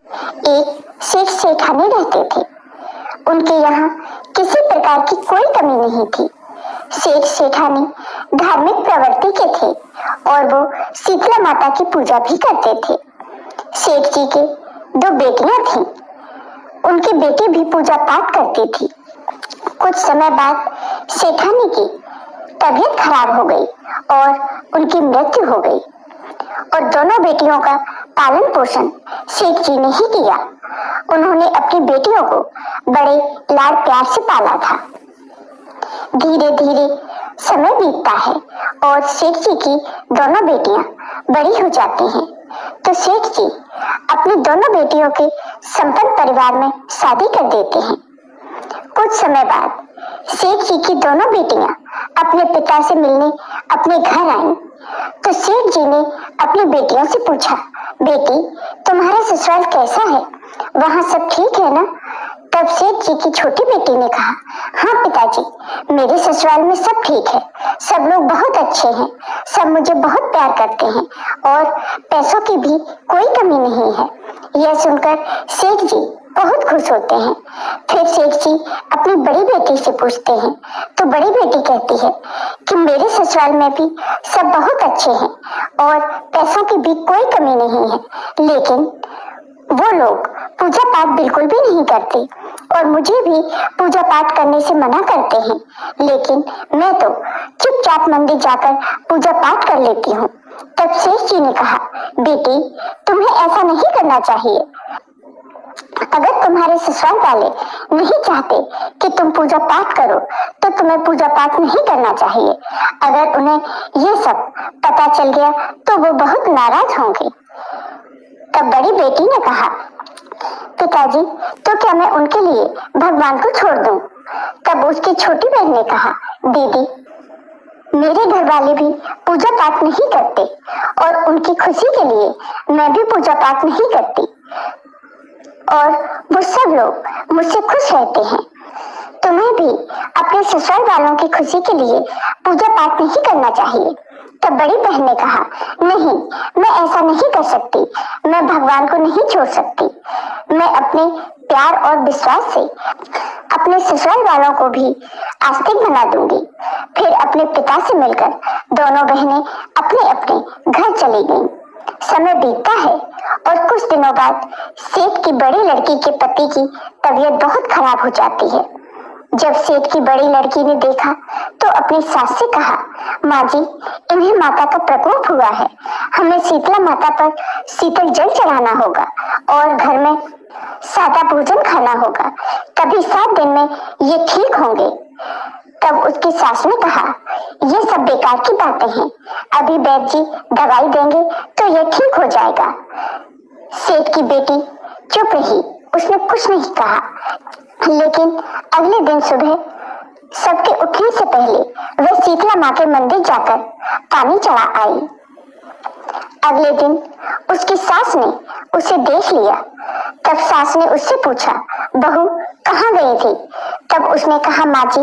एक सेठ सेठानी रहते थे। उनके यहाँ किसी प्रकार की कोई कमी नहीं थी। सेठ सेठानी धार्मिक प्रवृत्ति के थे और वो शीतला माता की पूजा भी करते थे। सेठ जी के 2 बेटियां थीं। उनकी बेटी भी पूजा पाठ करती थी। कुछ समय बाद सेठानी की तबीयत खराब हो गई और उनकी मृत्यु हो गई और दोनों बेटियों का पालन पोषण सेठ जी ने ही किया। उन्होंने अपनी बेटियों को बड़े लाड प्यार से पाला था। धीरे धीरे समय बीतता है और सेठ जी की दोनों बेटियां बड़ी हो जाती हैं, तो सेठ जी अपनी दोनों बेटियों के संपन्न परिवार में शादी कर देते हैं। कुछ समय बाद सेठ जी की दोनों बेटियां अपने पिता से मिलने अपने घर आईं, तो सेठ जी ने अपनी बेटियों से पूछा, बेटी तुम्हारा ससुराल कैसा है, वहाँ सब ठीक है ना? तब सेठ जी की छोटी बेटी ने कहा, हाँ पिताजी, मेरे ससुराल में सब ठीक है, सब लोग बहुत अच्छे हैं, सब मुझे बहुत प्यार करते हैं और पैसों की भी कोई कमी नहीं है। यह सुनकर सेठ जी बहुत खुश होते हैं। फिर सेठ जी अपनी बड़ी बेटी से पूछते हैं, तो बड़ी बेटी कहती है कि मेरे ससुराल में भी सब बहुत अच्छे हैं और पैसों की भी कोई कमी नहीं है, लेकिन वो लोग पूजा पाठ बिल्कुल भी नहीं करते और मुझे भी पूजा पाठ करने से मना करते हैं, लेकिन मैं तो चुपचाप मंदिर जाकर पूजा पाठ कर लेती हूँ। तब सेठ जी ने कहा, बेटी तुम्हें ऐसा नहीं करना चाहिए। अगर तुम्हारे ससुराल वाले नहीं चाहते कि तुम पूजा पाठ करो तो तुम्हें पूजा पाठ नहीं करना चाहिए। अगर उन्हें ये सब पता चल गया तो वो बहुत नाराज होंगे। तब बड़ी बेटी ने कहा, पिताजी तो क्या मैं उनके लिए भगवान को छोड़ दूं? तब उसकी छोटी बहन ने कहा, दीदी मेरे घर वाले भी पूजा पाठ नहीं करते और उनकी खुशी के लिए मैं भी पूजा पाठ नहीं करती और वो सब लोग मुझसे खुश रहते हैं। तुम्हें भी अपने ससुराल वालों की खुशी के लिए पूजा पाठ नहीं करना चाहिए। तब बड़ी बहन ने कहा, नहीं मैं ऐसा नहीं कर सकती, मैं भगवान को नहीं छोड़ सकती। मैं अपने प्यार और विश्वास से अपने ससुराल वालों को भी आस्तिक बना दूंगी। फिर अपने पिता से मिलकर दोनों बहनें अपने अपने घर चली गईं। समय बीतता है और कुछ दिनों बाद सेठ की बड़ी लड़की के पति की तबीयत बहुत खराब हो जाती है। जब सेठ की बड़ी लड़की ने देखा तो अपनी सास से कहा, माँ जी इन्हें माता का प्रकोप हुआ है, हमें शीतला माता पर शीतल जल चढ़ाना होगा और घर में सादा भोजन खाना होगा, तभी 7 दिन में ये ठीक होंगे। तब उसकी सास ने कहा, ये सब बेकार की बातें हैं, अभी वैद्य जी दवाई देंगे तो ये ठीक हो जाएगा। सेठ की बेटी चुप रही, उसने कुछ नहीं कहा। लेकिन अगले दिन सुबह सबके उठने से पहले वह शीतला माँ के मंदिर जाकर पानी चढ़ा आई। अगले दिन उसकी सास ने उसे देख लिया। तब सास ने उससे पूछा, बहू कहाँ गई थी? तब उसने कहा, माँ जी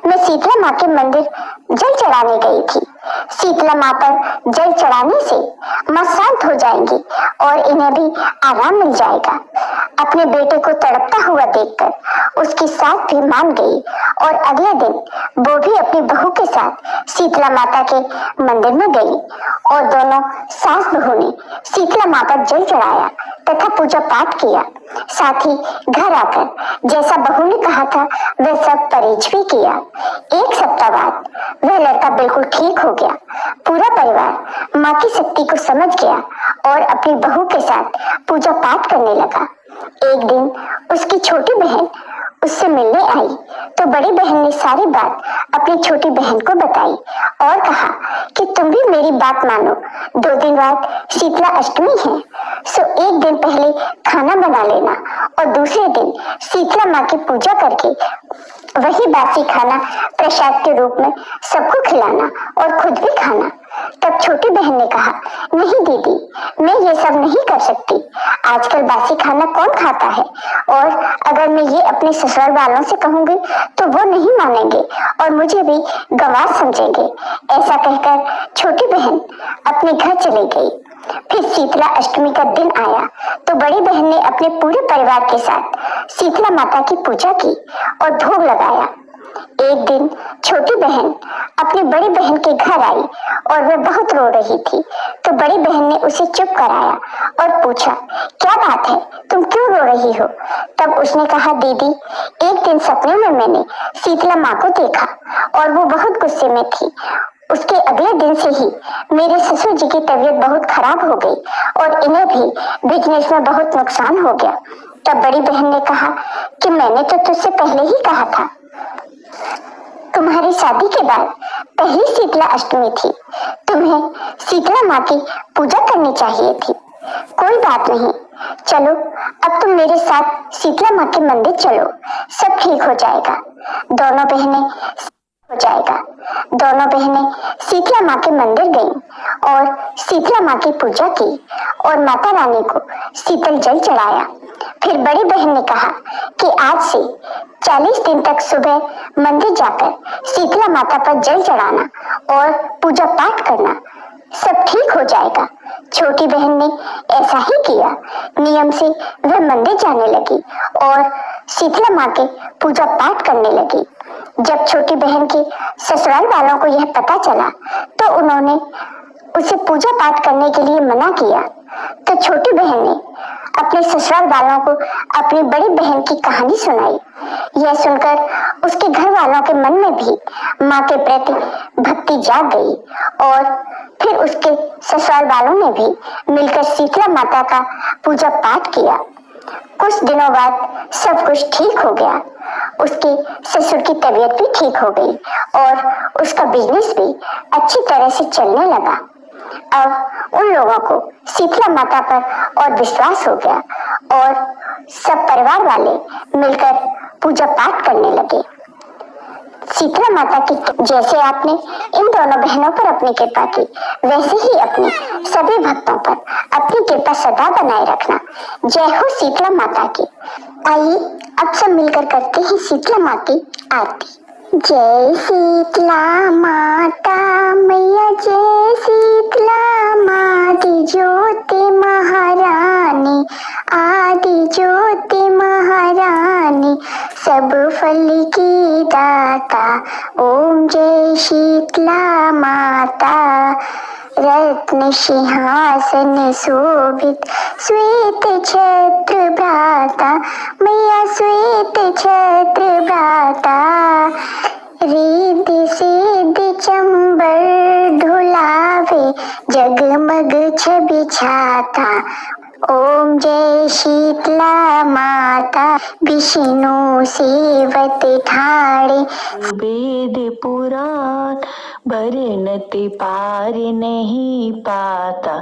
मैं शीतला माँ के मंदिर जल चढ़ाने गई थी। शीतला माँ पर जल चढ़ाने से माँ शांत हो जाएंगी और इन्हें भी आराम मिल जाएगा। अपने बेटे को तड़पता हुआ देखकर उसकी सास भी मान गई और अगले दिन वो भी अपनी बहू के साथ शीतला माता के मंदिर में गई और दोनों सास बहू ने शीतला माँ पर जल चढ़ाया तथा पूजा पाठ किया। साथ ही घर आकर जैसा बहू ने कहा था वह सब परहेज भी किया। 1 सप्ताह बाद वह लड़का बिल्कुल ठीक हो गया। पूरा परिवार माँ की शक्ति को समझ गया और अपनी बहू के साथ पूजा पाठ करने लगा। एक दिन उसकी छोटी बहन उससे मिलने आई तो बड़ी बहन ने सारी बात अपनी छोटी बहन को बताई और कहा कि तुम भी मेरी बात मानो, 2 दिन बाद शीतला अष्टमी है, सो 1 दिन पहले खाना बना लेना और दूसरे दिन शीतला माँ की पूजा करके वही बासी खाना प्रसाद के रूप में सबको खिलाना और खुद भी खाना। तब छोटी बहन ने कहा, नहीं दीदी मैं ये सब नहीं कर सकती, आजकल बासी खाना कौन खाता है और अगर मैं ये अपने ससुराल वालों से कहूंगी तो वो नहीं मानेंगे और मुझे भी गंवार समझेंगे। ऐसा कहकर छोटी बहन अपने घर चली गई। फिर शीतला अष्टमी का दिन आया तो बड़ी बहन ने अपने पूरे परिवार के साथ शीतला माता की पूजा की और भोग लगाया। एक दिन छोटी बहन अपनी बड़ी बहन के घर आई और वह बहुत रो रही थी, तो बड़ी बहन ने उसे चुप कराया और पूछा, क्या बात है, तुम क्यों रो रही हो? तब उसने कहा, दीदी, एक दिन सपने में मैंने शीतला माँ को देखा और वो बहुत गुस्से में थी। उसके अगले दिन से ही मेरे ससुर जी की तबीयत बहुत खराब हो गई और इन्हें भी बिजनेस में बहुत नुकसान हो गया। तब बड़ी बहन ने कहा कि मैंने तो तुझसे पहले ही कहा था, तुम्हारी शादी के बाद पहली शीतला अष्टमी थी, तुम्हें शीतला माँ की पूजा करनी चाहिए थी। कोई बात नहीं, चलो अब तुम मेरे साथ शीतला माँ के मंदिर चलो, सब ठीक हो जाएगा। दोनों बहनें शीतला माँ के मंदिर गईं और शीतला माँ की पूजा की और माता रानी को शीतल जल चढ़ाया। फिर बड़ी बहन ने कहा कि आज से 40 दिन तक सुबह मंदिर जाकर शीतला माता पर जल चढ़ाना और पूजा पाठ करना, सब ठीक हो जाएगा। छोटी बहन ने ऐसा ही किया। नियम से वह मंदिर जाने लगी और शीतला माँ के पूजा पाठ करने लगी। जब छोटी बहन के ससुराल वालों को यह पता चला तो उन्होंने उसे पूजा पाठ करने के लिए मना किया। तो छोटी बहन ने अपने ससुराल वालों को अपनी बड़ी बहन की कहानी सुनाई। यह सुनकर उसके घर वालों के मन में भी माँ के प्रति भक्ति जाग गई और फिर उसके ससुराल वालों ने भी मिलकर शीतला माता का पूजा पाठ किया। कुछ दिनों बाद सब कुछ ठीक हो गया। उसके ससुर की तबीयत भी ठीक हो गई और उसका बिजनेस भी अच्छी तरह से चलने लगा। अब उन लोगों को शीतला माता पर और विश्वास हो गया और सब परिवार वाले मिलकर पूजा पाठ करने लगे। शीतला माता की जैसे आपने इन दोनों बहनों पर अपनी कृपा की, वैसे ही अपने सभी भक्तों पर अपनी कृपा सदा बनाए रखना। जय हो शीतला माता की। आइए अब सब मिलकर करते हैं शीतला माँ की आरती। जय शीतला माता मैया, जय शीतला माता, ज्योति महारानी, आदि ज्योति महारानी, सब फल की दाता, ओम जय शीतला माता। रत्न सिंहासन शोभित, श्वेत छत्र भ्राता, मैया श्वेत छत्र भ्राता, रिद्धि सिद्धि चंबर ढुलावे, जगमग छवि छाता, ओम जय शीतला माता। विष्णु सेवत ठाड़े, वेद पुराण वर्णति पार नहीं पाता,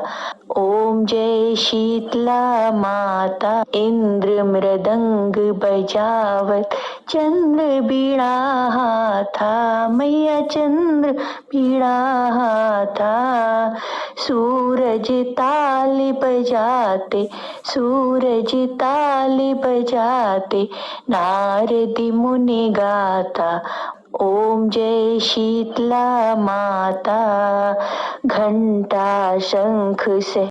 ओम जय शीतला माता। इंद्र मृदंग बजावत, चंद्र बीड़ा हाथा, मैया चंद्र बीड़ा हाथा, सूरज ताली बजाते, सूरज ताली बजाते, नारद मुनि गाता, ओम जय शीतला माता। घंटा शंख से